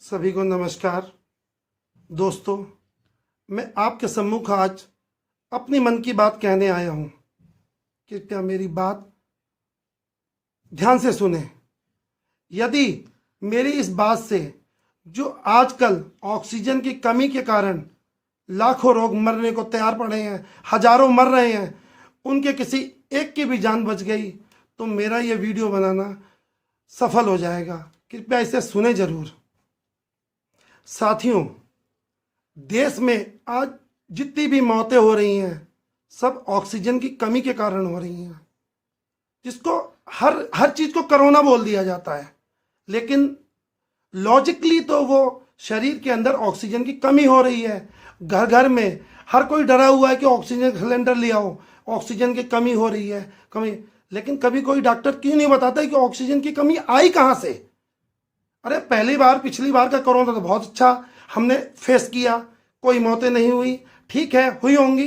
सभी को नमस्कार। दोस्तों, मैं आपके सम्मुख आज अपनी मन की बात कहने आया हूँ। कृपया मेरी बात ध्यान से सुने। यदि मेरी इस बात से जो आजकल ऑक्सीजन की कमी के कारण लाखों लोग मरने को तैयार पड़े हैं, हजारों मर रहे हैं, उनके किसी एक की भी जान बच गई तो मेरा ये वीडियो बनाना सफल हो जाएगा। कृपया इसे सुने जरूर। साथियों, देश में आज जितनी भी मौतें हो रही हैं सब ऑक्सीजन की कमी के कारण हो रही हैं, जिसको हर चीज को कोरोना बोल दिया जाता है, लेकिन लॉजिकली तो वो शरीर के अंदर ऑक्सीजन की कमी हो रही है। घर घर में हर कोई डरा हुआ है कि ऑक्सीजन सिलेंडर ले आओ, ऑक्सीजन की कमी हो रही है, कमी। लेकिन कभी कोई डॉक्टर क्यों नहीं बताता है कि ऑक्सीजन की कमी आई कहाँ से। अरे पिछली बार का कोरोना तो बहुत अच्छा हमने फेस किया, कोई मौतें नहीं हुई। ठीक है, हुई होंगी,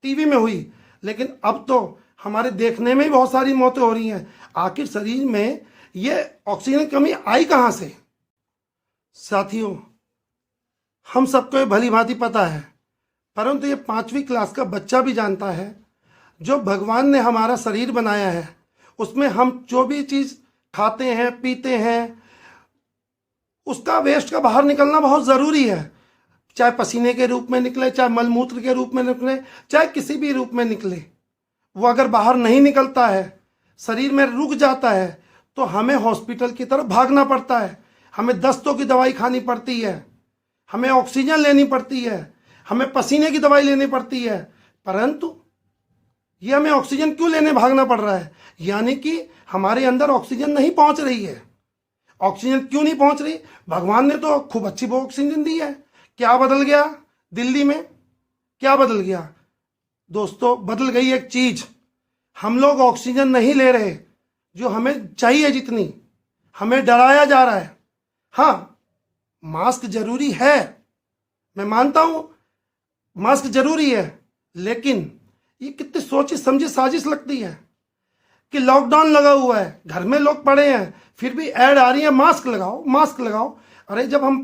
टीवी में हुई, लेकिन अब तो हमारे देखने में ही बहुत सारी मौतें हो रही हैं। आखिर शरीर में ये ऑक्सीजन की कमी आई कहाँ से। साथियों, हम सबको ये भली भांति पता है, परंतु ये 5वीं क्लास का बच्चा भी जानता है जो भगवान ने हमारा शरीर बनाया है, उसमें हम जो भी चीज़ खाते हैं पीते हैं उसका वेस्ट का बाहर निकलना बहुत ज़रूरी है। चाहे पसीने के रूप में निकले, चाहे मलमूत्र के रूप में निकले, चाहे किसी भी रूप में निकले, वो अगर बाहर नहीं निकलता है, शरीर में रुक जाता है, तो हमें हॉस्पिटल की तरफ भागना पड़ता है। हमें दस्तों की दवाई खानी पड़ती है, हमें ऑक्सीजन लेनी पड़ती है, हमें पसीने की दवाई लेनी पड़ती है। परंतु ये हमें ऑक्सीजन क्यों लेने भागना पड़ रहा है? यानी कि हमारे अंदर ऑक्सीजन नहीं पहुंच रही है। ऑक्सीजन क्यों नहीं पहुंच रही? भगवान ने तो खूब अच्छी ऑक्सीजन दी है। क्या बदल गया दिल्ली में? क्या बदल गया? दोस्तों, बदल गई एक चीज, हम लोग ऑक्सीजन नहीं ले रहे जो हमें चाहिए जितनी। हमें डराया जा रहा है। हाँ, मास्क जरूरी है, मैं मानता हूं मास्क जरूरी है, लेकिन ये कितनी सोची समझी साजिश लगती है कि लॉकडाउन लगा हुआ है, घर में लोग पड़े हैं, फिर भी ऐड आ रही है मास्क लगाओ, मास्क लगाओ। अरे जब हम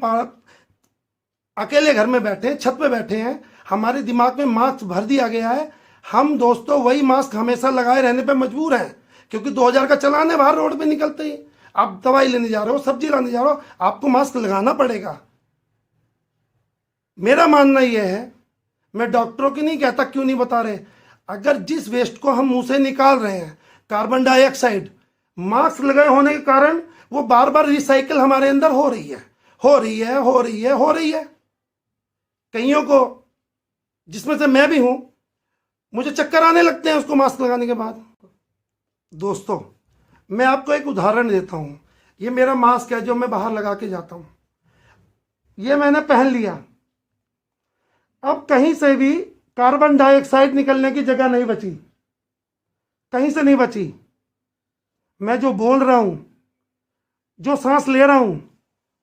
अकेले घर में बैठे हैं, छत पे बैठे हैं, हमारे दिमाग में मास्क भर दिया गया है, हम दोस्तों वही मास्क हमेशा लगाए रहने पे मजबूर हैं, क्योंकि 2000 का चलान है। बाहर रोड पे निकलते ही आप दवाई लेने जा रहे हो, सब्जी लाने जा रहे हो, आपको मास्क लगाना पड़ेगा। मेरा मानना यह है, मैं डॉक्टरों की नहीं कहता क्यों नहीं बता रहे, अगर जिस वेस्ट को हम मुंह से निकाल रहे हैं, कार्बन डाइऑक्साइड, मास्क लगाए होने के कारण वो बार बार रिसाइकिल हमारे अंदर हो रही है, हो रही है, हो रही है, हो रही है। कईयों को, जिसमें से मैं भी हूं, मुझे चक्कर आने लगते हैं उसको मास्क लगाने के बाद। दोस्तों, मैं आपको एक उदाहरण देता हूं। ये मेरा मास्क है जो मैं बाहर लगा के जाता हूं, ये मैंने पहन लिया। अब कहीं से भी कार्बन डाइऑक्साइड निकलने की जगह नहीं बची, कहीं से नहीं बची। मैं जो बोल रहा हूं, जो सांस ले रहा हूं,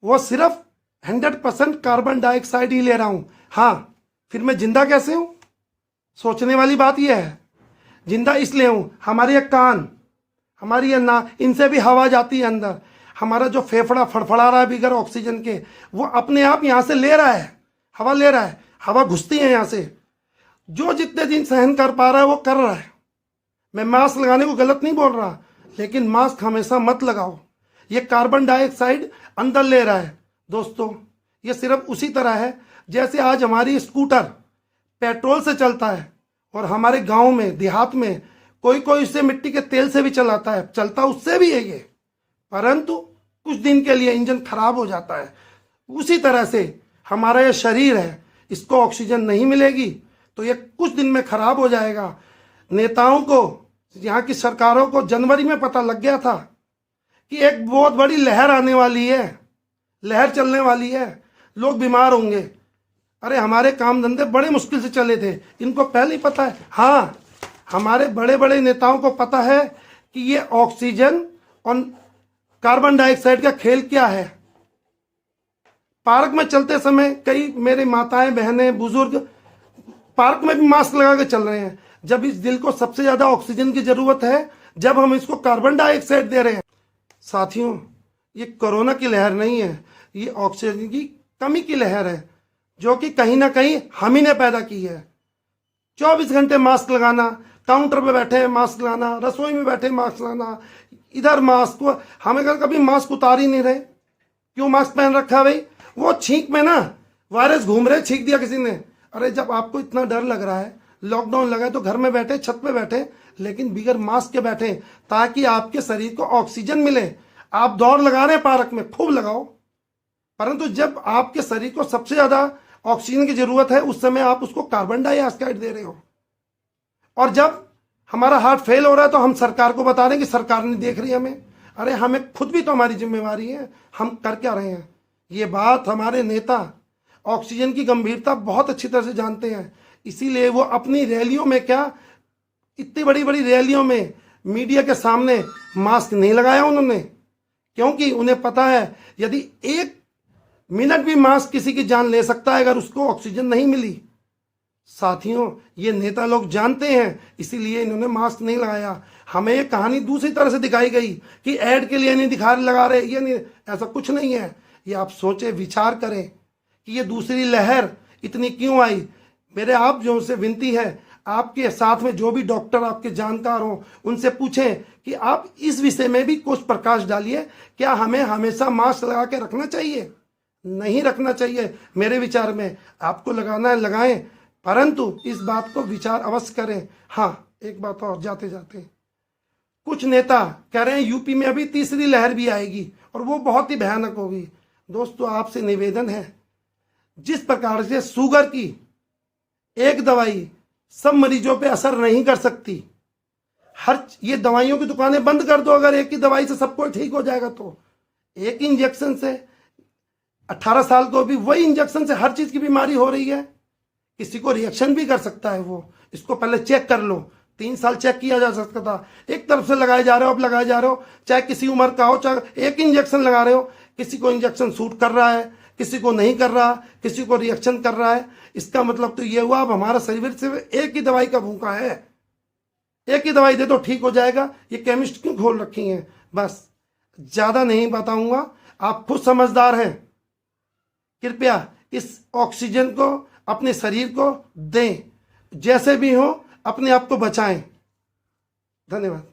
वो सिर्फ 100% कार्बन डाइऑक्साइड ही ले रहा हूं। हाँ, फिर मैं जिंदा कैसे हूं? सोचने वाली बात यह है। जिंदा इसलिए हूं, हमारी ये कान, हमारी ये नाक, इनसे भी हवा जाती है अंदर। हमारा जो फेफड़ा फड़फड़ा रहा है बिगर ऑक्सीजन के, वो अपने आप यहां से ले रहा है, हवा ले रहा है, हवा घुसती है यहां से। जो जितने दिन सहन कर पा रहा है वो कर रहा है। मैं मास्क लगाने को गलत नहीं बोल रहा, लेकिन मास्क हमेशा मत लगाओ, ये कार्बन डाइऑक्साइड अंदर ले रहा है। दोस्तों, ये सिर्फ उसी तरह है जैसे आज हमारी स्कूटर पेट्रोल से चलता है, और हमारे गांव में, देहात में कोई कोई इसे मिट्टी के तेल से भी चलाता है, चलता उससे भी है ये, परंतु कुछ दिन के लिए इंजन खराब हो जाता है। उसी तरह से हमारा ये शरीर है, इसको ऑक्सीजन नहीं मिलेगी तो ये कुछ दिन में खराब हो जाएगा। नेताओं को, यहाँ की सरकारों को जनवरी में पता लग गया था कि एक बहुत बड़ी लहर आने वाली है, लहर चलने वाली है, लोग बीमार होंगे। अरे हमारे काम धंधे बड़े मुश्किल से चले थे, इनको पहले ही पता है। हाँ, हमारे बड़े बड़े नेताओं को पता है कि ये ऑक्सीजन और कार्बन डाइऑक्साइड का खेल क्या है। पार्क में चलते समय कई मेरी माताएं, बहनें, बुजुर्ग पार्क में भी मास्क लगा के चल रहे हैं, जब इस दिल को सबसे ज्यादा ऑक्सीजन की जरूरत है, जब हम इसको कार्बन डाइऑक्साइड दे रहे हैं। साथियों, ये कोरोना की लहर नहीं है, ये ऑक्सीजन की कमी की लहर है, जो कि कहीं ना कहीं हम ही ने पैदा की है। 24 घंटे मास्क लगाना, काउंटर पे बैठे मास्क लगाना, रसोई में बैठे मास्क लगाना, इधर मास्क को हमें कभी मास्क उतार ही नहीं रहे। क्यों मास्क पहन रखा है भाई? वो छींक में ना वायरस घूम रहे, छींक दिया किसी ने। अरे जब आपको इतना डर लग रहा है, लॉकडाउन लगा है, तो घर में बैठे, छत पे बैठे, लेकिन बिगर मास्क के बैठे, ताकि आपके शरीर को ऑक्सीजन मिले। आप दौड़ लगा रहे हैं पार्क में, खूब लगाओ, परंतु जब आपके शरीर को सबसे ज्यादा ऑक्सीजन की जरूरत है, उस समय आप उसको कार्बन डाइऑक्साइड दे रहे हो। और जब हमारा हार्ट फेल हो रहा है तो हम सरकार को बता रहे हैं कि सरकार नहीं देख रही हमें। अरे हमें खुद भी तो हमारी जिम्मेवारी है, हम कर क्या रहे हैं? ये बात हमारे नेता ऑक्सीजन की गंभीरता बहुत अच्छी तरह से जानते हैं, इसीलिए वो अपनी रैलियों में, क्या इतनी बड़ी बड़ी रैलियों में मीडिया के सामने मास्क नहीं लगाया उन्होंने, क्योंकि उन्हें पता है यदि 1 मिनट भी मास्क किसी की जान ले सकता है अगर उसको ऑक्सीजन नहीं मिली। साथियों, ये नेता लोग जानते हैं, इसीलिए इन्होंने मास्क नहीं लगाया। हमें ये कहानी दूसरी तरह से दिखाई गई कि ऐड के लिए नहीं दिखा लगा रहे, ये नहीं, ऐसा कुछ नहीं है। ये आप सोचे विचार करें कि ये दूसरी लहर इतनी क्यों आई। मेरे आप जो से विनती है, आपके साथ में जो भी डॉक्टर आपके जानकार हो, उनसे पूछें कि आप इस विषय में भी कुछ प्रकाश डालिए। क्या हमें हमेशा मास्क लगा के रखना चाहिए? नहीं रखना चाहिए। मेरे विचार में आपको लगाना है लगाएं, परंतु इस बात को विचार अवश्य करें। हाँ, एक बात और जाते जाते, कुछ नेता कह रहे हैं यूपी में अभी तीसरी लहर भी आएगी और वो बहुत ही भयानक होगी। दोस्तों, आपसे निवेदन है, जिस प्रकार से शुगर की एक दवाई सब मरीजों पे असर नहीं कर सकती, ये दवाइयों की दुकानें बंद कर दो। अगर एक ही दवाई से सबको ठीक हो जाएगा तो एक इंजेक्शन से 18 साल को भी वही इंजेक्शन से हर चीज की बीमारी हो रही है। किसी को रिएक्शन भी कर सकता है वो, इसको पहले चेक कर लो। 3 साल चेक किया जा सकता था, एक तरफ से लगाए जा रहे हो, अब लगाए जा रहे हो, चाहे किसी उम्र का हो, चाहे एक इंजेक्शन लगा रहे हो। किसी को इंजेक्शन सूट कर रहा है, किसी को नहीं कर रहा, किसी को रिएक्शन कर रहा है। इसका मतलब तो ये हुआ अब हमारा शरीर सिर्फ एक ही दवाई का भूखा है, एक ही दवाई दे तो ठीक हो जाएगा। ये केमिस्ट क्यों खोल रखी हैं? बस ज्यादा नहीं बताऊंगा, आप खुद समझदार हैं। कृपया इस ऑक्सीजन को अपने शरीर को दें, जैसे भी हो अपने आप को बचाएं। धन्यवाद।